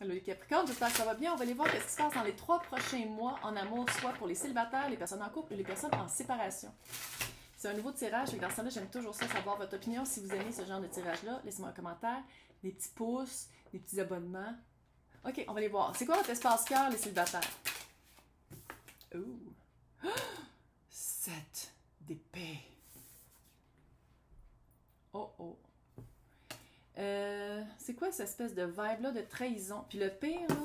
Allô les Capricornes, j'espère que ça va bien. On va aller voir ce qui se passe dans les 3 prochains mois en amour, soit pour les célibataires, les personnes en couple ou les personnes en séparation. C'est un nouveau tirage, et dans ce temps-là, j'aime toujours ça, savoir votre opinion. Si vous aimez ce genre de tirage-là, laissez-moi un commentaire, des petits pouces, des petits abonnements. Ok, on va les voir. C'est quoi votre espace cœur, les célibataires? Ouh! 7 d'épée. Oh oh. C'est quoi cette espèce de vibe-là de trahison? Puis le pire, là,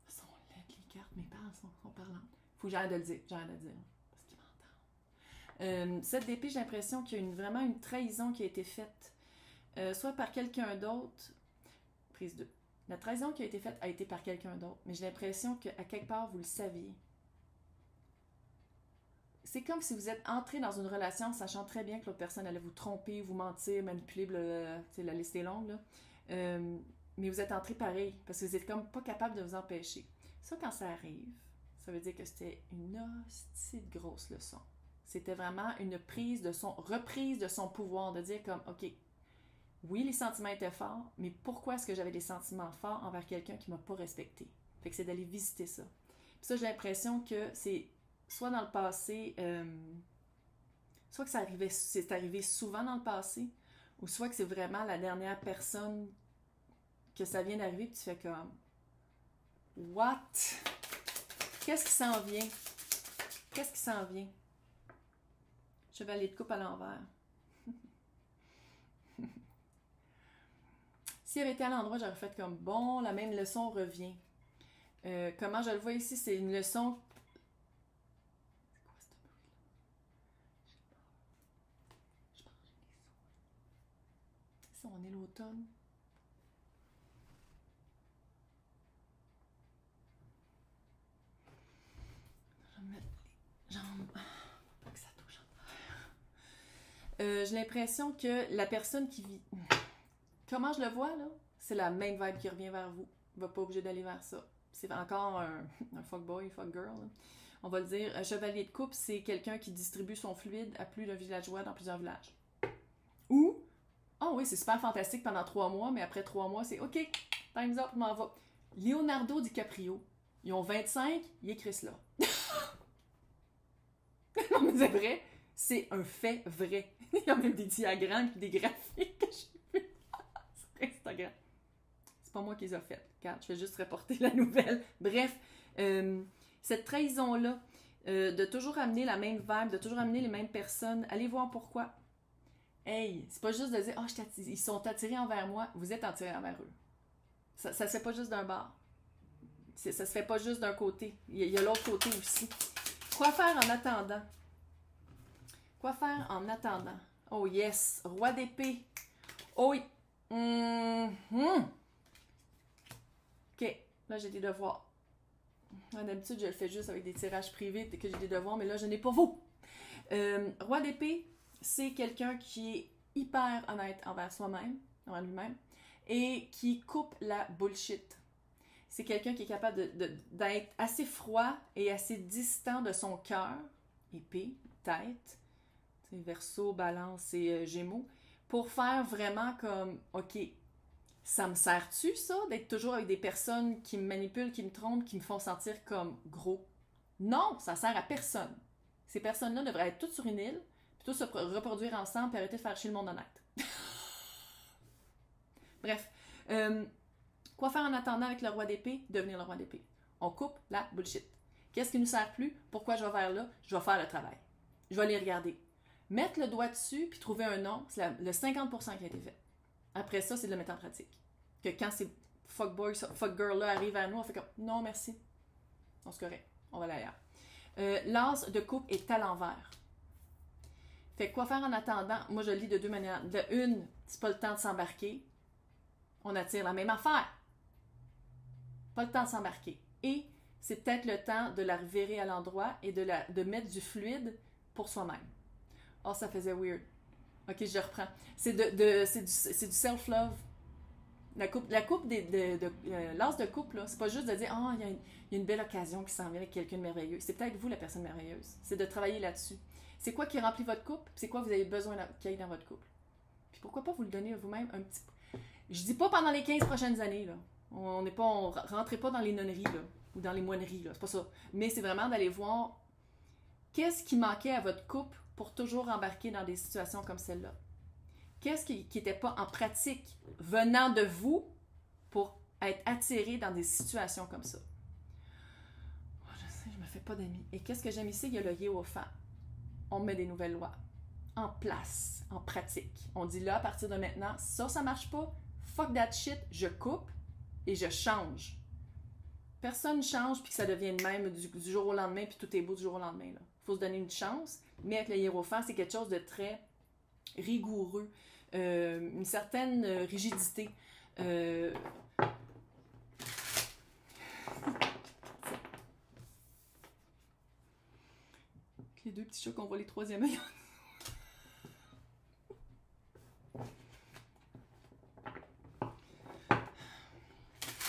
sont laides les cartes, mes parents sont parlantes. Faut que j'arrête de le dire, parce qu'ils m'entendent. 7 d'épée, j'ai l'impression qu'il y a vraiment une trahison qui a été faite, soit par quelqu'un d'autre, prise 2. La trahison qui a été faite a été par quelqu'un d'autre, mais j'ai l'impression qu'à quelque part, vous le saviez. C'est comme si vous êtes entré dans une relation sachant très bien que l'autre personne allait vous tromper, vous mentir, manipuler, la liste est longue, là. Mais vous êtes entré pareil, parce que vous êtes comme pas capable de vous empêcher. Ça, quand ça arrive, ça veut dire que c'était une hostie de grosse leçon. C'était vraiment une reprise de son pouvoir, de dire comme, OK, oui, les sentiments étaient forts, mais pourquoi est-ce que j'avais des sentiments forts envers quelqu'un qui ne m'a pas respecté? Fait que c'est d'aller visiter ça. Puis ça, j'ai l'impression que c'est soit dans le passé, soit que c'est arrivé souvent dans le passé, ou soit que c'est vraiment la dernière personne que ça vient d'arriver, puis tu fais comme what? Qu'est-ce qui s'en vient? Qu'est-ce qui s'en vient? Chevalier de coupe à l'envers. S'il avait été à l'endroit, j'aurais fait comme bon, la même leçon revient. Comment je le vois ici, c'est une leçon. On est l'automne. Je vais mettre les jambes. Pas que ça touche. J'ai l'impression que la personne qui vit. Comment je le vois, là? C'est la même vibe qui revient vers vous. Il va pas obligé d'aller vers ça. C'est encore un fuckboy, fuckgirl. Là. On va le dire. Un chevalier de coupe, c'est quelqu'un qui distribue son fluide à plus d'un villageois dans plusieurs villages. Ou. Oh oui, c'est super fantastique pendant 3 mois, mais après 3 mois, c'est OK, time's up, je m'en vais. Leonardo DiCaprio, ils ont 25, il est Chris là. Non, mais c'est vrai, c'est un fait vrai. Il y a même des diagrammes et des graphiques que j'ai vus sur Instagram. C'est pas moi qui les ai faites. Regarde, je vais juste reporter la nouvelle. Bref, cette trahison-là, de toujours amener la même vibe, de toujours amener les mêmes personnes, allez voir pourquoi. Hey, c'est pas juste de dire « Oh, ils sont attirés envers moi », vous êtes attirés envers eux. Ça se fait pas juste d'un bord. Ça se fait pas juste d'un côté. Il y a l'autre côté aussi. Quoi faire en attendant? Quoi faire en attendant? Oh yes! Roi d'épée. Oh oui! OK, là j'ai des devoirs. D'habitude, je le fais juste avec des tirages privés que j'ai des devoirs, mais là, je n'ai pas vous. Roi d'épée, c'est quelqu'un qui est hyper honnête envers soi-même, envers lui-même, et qui coupe la bullshit. C'est quelqu'un qui est capable d'être assez froid et assez distant de son cœur, épée, tête, Verseau, Balance et Gémeaux, pour faire vraiment comme, OK, ça me sert-tu ça, d'être toujours avec des personnes qui me manipulent, qui me trompent, qui me font sentir comme gros? Non, ça sert à personne. Ces personnes-là devraient être toutes sur une île, plutôt se reproduire ensemble et arrêter de faire chier le monde honnête. Bref. Quoi faire en attendant avec le roi d'épée? Devenir le roi d'épée. On coupe la bullshit. Qu'est-ce qui nous sert plus? Pourquoi je vais vers là? Je vais faire le travail. Je vais aller regarder. Mettre le doigt dessus puis trouver un nom, c'est le 50% qui a été fait. Après ça, c'est de le mettre en pratique. Que quand ces fuckboy, fuckgirl-là arrivent à nous, on fait comme non, merci. On se correct. On va aller ailleurs. L'as de coupe est à l'envers. Fait quoi faire en attendant? Moi, je le lis de 2 manières. De une, c'est pas le temps de s'embarquer. On attire la même affaire. Pas le temps de s'embarquer. Et c'est peut-être le temps de la revirer à l'endroit et de mettre du fluide pour soi-même. Oh, ça faisait weird. OK, je reprends. C'est du self-love. La coupe l'as de coupe, là, c'est pas juste de dire « Ah, il y a une belle occasion qui s'en vient avec quelqu'un de merveilleux. » C'est peut-être vous, la personne merveilleuse. C'est de travailler là-dessus. C'est quoi qui remplit votre couple? C'est quoi vous avez besoin qu'il y ait dans votre couple? Puis pourquoi pas vous le donner à vous-même un petit peu? Je dis pas pendant les 15 prochaines années, là. Rentrez pas dans les nonneries, là, ou dans les moineries, là, c'est pas ça. Mais c'est vraiment d'aller voir qu'est-ce qui manquait à votre couple pour toujours embarquer dans des situations comme celle-là. Qu'est-ce qui n'était pas en pratique venant de vous pour être attiré dans des situations comme ça. Oh, je sais, je me fais pas d'amis. Et qu'est-ce que j'aime ici? Il y a le Hiérophant. On met des nouvelles lois en place, en pratique. On dit là, à partir de maintenant, ça marche pas, fuck that shit, je coupe et je change. Personne ne change puis que ça devienne même du jour au lendemain puis tout est beau du jour au lendemain. Il faut se donner une chance, mais avec le Hiérophant, c'est quelque chose de très rigoureux, une certaine rigidité. Les deux petits chats qu'on voit les troisième œils.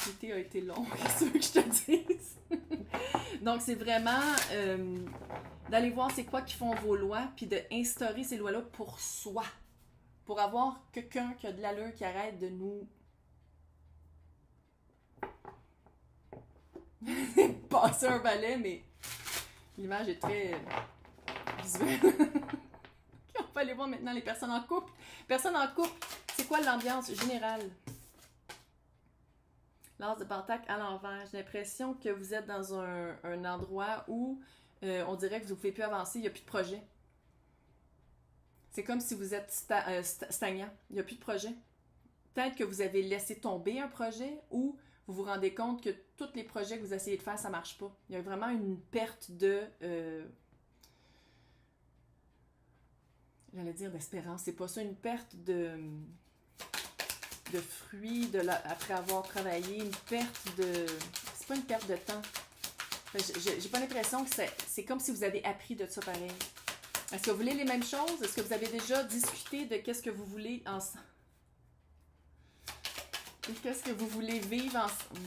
L'été a été long, qu'est-ce que je te dise? Donc, c'est vraiment d'aller voir c'est quoi qui font vos lois, puis d'instaurer ces lois-là pour soi. Pour avoir quelqu'un qui a de l'allure, qui arrête de nous passer un balai, mais l'image est très visuelle. On va aller voir maintenant les personnes en couple. Personnes en couple, c'est quoi l'ambiance générale? L'as de Pentacle à l'envers. J'ai l'impression que vous êtes dans un endroit où on dirait que vous ne pouvez plus avancer, il n'y a plus de projet. C'est comme si vous êtes stagnant, il n'y a plus de projet. Peut-être que vous avez laissé tomber un projet ou vous vous rendez compte que tous les projets que vous essayez de faire, ça ne marche pas. Il y a vraiment une perte de... j'allais dire d'espérance, c'est pas ça, une perte de fruits après avoir travaillé, une perte de... C'est pas une perte de temps. J'ai pas l'impression que c'est comme si vous avez appris de ça pareil. Est-ce que vous voulez les mêmes choses? Est-ce que vous avez déjà discuté de qu'est-ce que vous voulez ensemble? Qu'est-ce que vous voulez vivre ensemble?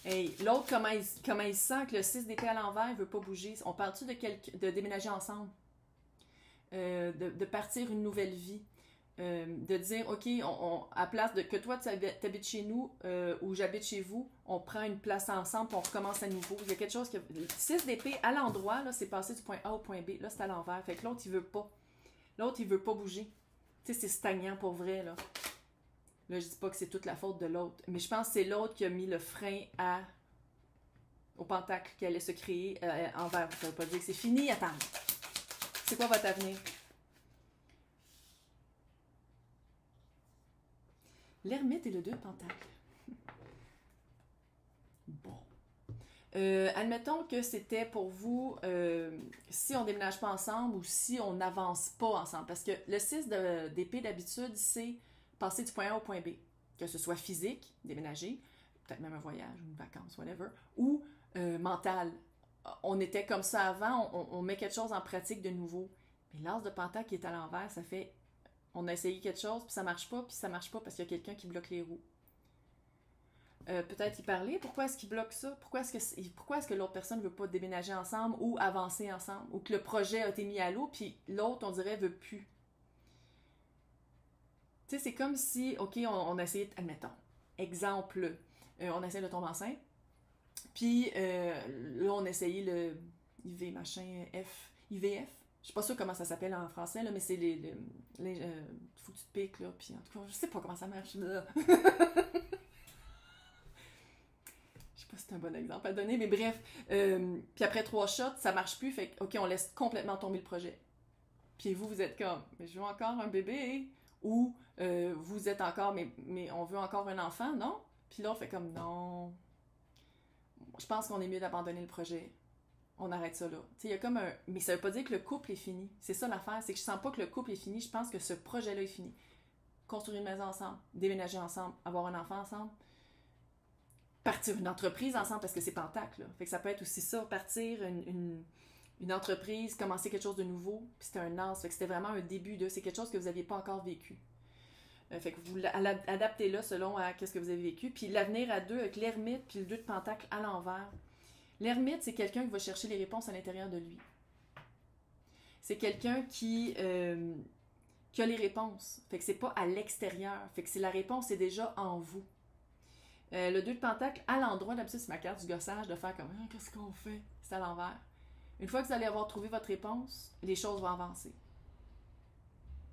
Hey, l'autre, comment il sent que le 6 d'épée à l'envers, il veut pas bouger? On parle-tu de déménager ensemble? De partir une nouvelle vie? De dire, OK, à place de que toi, tu habites chez nous ou j'habite chez vous, on prend une place ensemble et on recommence à nouveau. Il y a quelque chose que... Le 6 d'épée, à l'endroit, là, c'est passé du point A au point B. Là, c'est à l'envers. Fait que l'autre, il veut pas. L'autre, il veut pas bouger. Tu sais, c'est stagnant pour vrai, là. Là, je dis pas que c'est toute la faute de l'autre, mais je pense que c'est l'autre qui a mis le frein au pentacle qui allait se créer envers. Ça veut pas dire que c'est fini, attends. C'est quoi votre avenir? L'ermite et le 2 de pentacle. Bon. Admettons que c'était pour vous, si on ne déménage pas ensemble ou si on n'avance pas ensemble. Parce que le 6 d'épée, d'habitude, c'est passer du point A au point B. Que ce soit physique, déménager, peut-être même un voyage ou une vacance, whatever, ou mental. On était comme ça avant, on met quelque chose en pratique de nouveau. Mais l'as de pentacle qui est à l'envers, ça fait... On a essayé quelque chose, puis ça marche pas parce qu'il y a quelqu'un qui bloque les roues. Peut-être y parler, pourquoi est-ce qu'il bloque ça? Pourquoi est-ce que l'autre personne ne veut pas déménager ensemble ou avancer ensemble? Ou que le projet a été mis à l'eau, puis l'autre, on dirait, veut plus. Tu sais, c'est comme si, OK, on a essayé, admettons, exemple, on essaie de tomber enceinte, puis là, on a essayé le IV, machin, IVF. Je suis pas sûre comment ça s'appelle en français, là, mais c'est les faut que tu te piques, là, puis en tout cas, je sais pas comment ça marche. Je sais pas si c'est un bon exemple à donner, mais bref. Puis après 3 shots, ça marche plus, fait que, OK, on laisse complètement tomber le projet. Puis vous êtes comme, mais je veux encore un bébé, ou vous êtes encore, mais on veut encore un enfant, non? Puis là, on fait comme, non, je pense qu'on est mieux d'abandonner le projet. On arrête ça là. Tu sais, il y a comme un... Mais ça veut pas dire que le couple est fini. C'est ça l'affaire, c'est que je sens pas que le couple est fini, je pense que ce projet-là est fini. Construire une maison ensemble, déménager ensemble, avoir un enfant ensemble, partir une entreprise ensemble, parce que c'est pentacle, là. Fait que ça peut être aussi ça, partir une entreprise, commencer quelque chose de nouveau, puis c'était un as, fait que c'était vraiment un début de... C'est quelque chose que vous n'aviez pas encore vécu. Fait que vous adaptez là selon à ce que vous avez vécu. Puis l'avenir à 2, avec l'ermite, puis le 2 de pentacle à l'envers. L'ermite, c'est quelqu'un qui va chercher les réponses à l'intérieur de lui. C'est quelqu'un qui qui a les réponses. Fait que c'est pas à l'extérieur. Fait que c'est la réponse est déjà en vous. Le 2 de Pentacle, à l'endroit, d'habitude, c'est ma carte du gossage, de faire comme « Qu'est-ce qu'on fait? » C'est à l'envers. Une fois que vous allez avoir trouvé votre réponse, les choses vont avancer.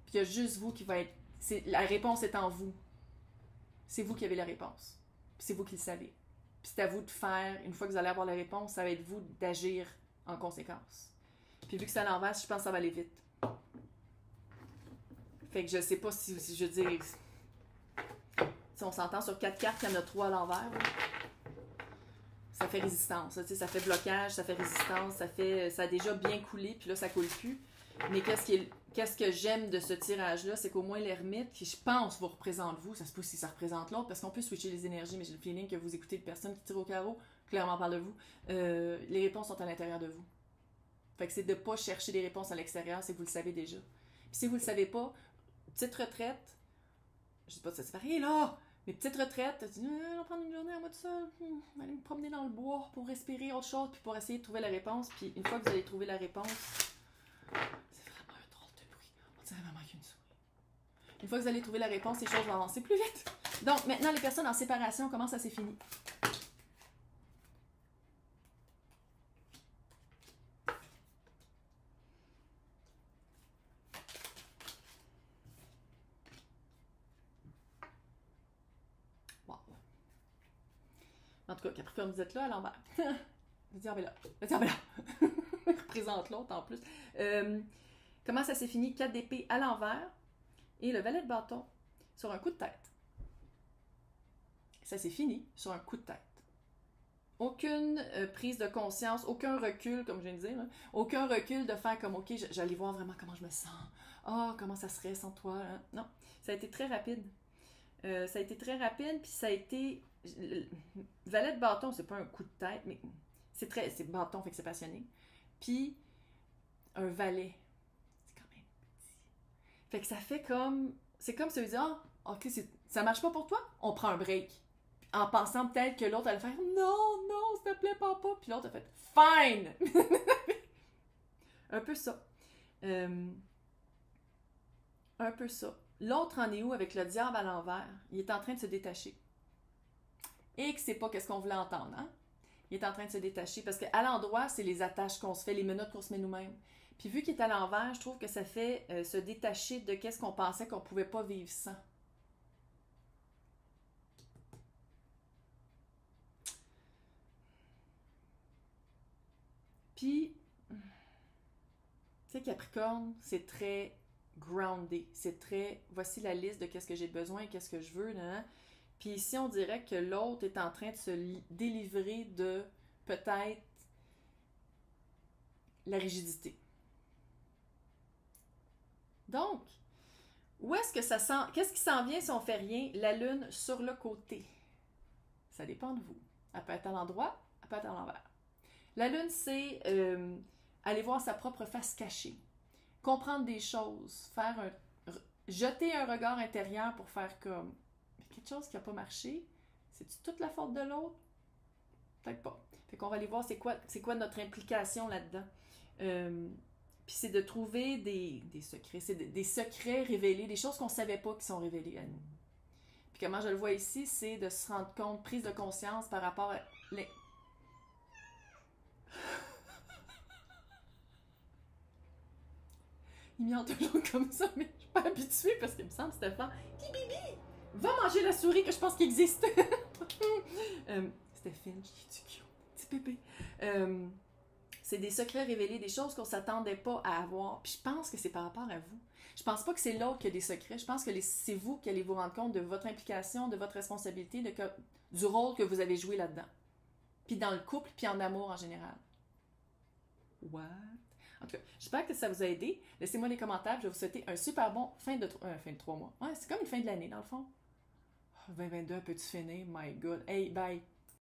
Puis il y a juste vous qui va être... la réponse est en vous. C'est vous qui avez la réponse. Puis c'est vous qui le savez. Puis c'est à vous de faire, une fois que vous allez avoir la réponse, ça va être vous d'agir en conséquence. Puis vu que c'est à l'envers, je pense que ça va aller vite. Fait que je sais pas si je veux dire... Si on s'entend sur 4 cartes, il y en a 3 à l'envers. Ça fait résistance. Ça fait blocage, ça fait résistance, ça a déjà bien coulé, puis là, ça coule plus. Mais qu'est-ce que j'aime de ce tirage-là, c'est qu'au moins l'ermite, qui je pense vous représente vous, ça se peut si ça représente l'autre, parce qu'on peut switcher les énergies, mais j'ai le feeling que vous écoutez une personne qui tire au carreau, clairement parle de vous. Les réponses sont à l'intérieur de vous. Fait que c'est de ne pas chercher des réponses à l'extérieur, c'est que vous le savez déjà. Puis si vous le savez pas, petite retraite, je sais pas si ça se pareil là, mais petite retraite, tu dis, je vais prendre une journée à moi tout seul, aller me promener dans le bois pour respirer autre chose, puis pour essayer de trouver la réponse. Puis une fois que vous allez trouver la réponse, c'est vraiment un drôle de bruit. On dirait vraiment qu'une souris. Une fois que vous allez trouver la réponse, les choses vont avancer plus vite. Donc maintenant, les personnes en séparation, comment ça s'est fini? En tout cas, Capricorne, vous êtes là à l'envers. Le diable est là. Le diable est là. Représente l'autre en plus. Comment ça s'est fini? 4 d'épée à l'envers et le valet de bâton sur un coup de tête. Ça s'est fini sur un coup de tête. Aucune prise de conscience, aucun recul, comme je viens de dire, là, aucun recul de faire comme, OK, j'allais voir vraiment comment je me sens. Ah, comment ça serait sans toi? Hein? Non, ça a été très rapide. Ça a été très rapide, puis ça a été... Le valet de bâton, c'est pas un coup de tête, mais c'est bâton, fait que c'est passionné. Puis, un valet, c'est quand même petit. Fait que ça fait comme... C'est comme si on dit, ah, OK, ça marche pas pour toi? On prend un break. En pensant peut-être que l'autre allait faire, non, non, s'il te plaît, papa. Puis l'autre a fait, fine! Un peu ça. Un peu ça. L'autre en est où avec le diable à l'envers? Il est en train de se détacher. Et que c'est pas qu'est-ce qu'on voulait entendre, hein? Il est en train de se détacher parce qu'à l'endroit, c'est les attaches qu'on se fait, les menottes qu'on se met nous-mêmes. Puis vu qu'il est à l'envers, je trouve que ça fait se détacher de qu'est-ce qu'on pensait qu'on pouvait pas vivre sans. Puis, tu sais, Capricorne, c'est très groundé. C'est très, voici la liste de qu'est-ce que j'ai besoin, qu'est-ce que je veux, hein? Puis ici, on dirait que l'autre est en train de se délivrer de peut-être la rigidité. Donc, où est-ce que ça sent... Qu'est-ce qui s'en vient si on fait rien? La lune sur le côté. Ça dépend de vous. Elle peut être à l'endroit, elle peut être à l'envers. La lune, c'est aller voir sa propre face cachée. Comprendre des choses. Jeter un regard intérieur pour faire comme... quelque chose qui n'a pas marché, c'est-tu toute la faute de l'autre? Peut-être pas. Fait qu'on va aller voir c'est quoi notre implication là-dedans. Puis c'est de trouver des secrets, c'est des secrets révélés, des choses qu'on ne savait pas qui sont révélées à nous. Puis comment je le vois ici, c'est de se rendre compte, prise de conscience par rapport à les... Il m'y toujours comme ça, mais je suis pas habituée parce qu'il me semble, Stéphane, Bibi, va manger la souris que je pense qu'il existe. Stéphane, qui est cute, petit bébé. C'est des secrets révélés, des choses qu'on s'attendait pas à avoir. Puis je pense que c'est par rapport à vous. Je pense pas que c'est l'autre qui a des secrets. Je pense que c'est vous qui allez vous rendre compte de votre implication, de votre responsabilité, du rôle que vous avez joué là-dedans. Puis dans le couple, puis en amour en général. What? En tout cas, j'espère que ça vous a aidé. Laissez-moi les commentaires. Je vais vous souhaiter un super bon fin de 3 mois. Ouais, c'est comme une fin de l'année, dans le fond. 2022, peux-tu finir? My God. Hey, bye!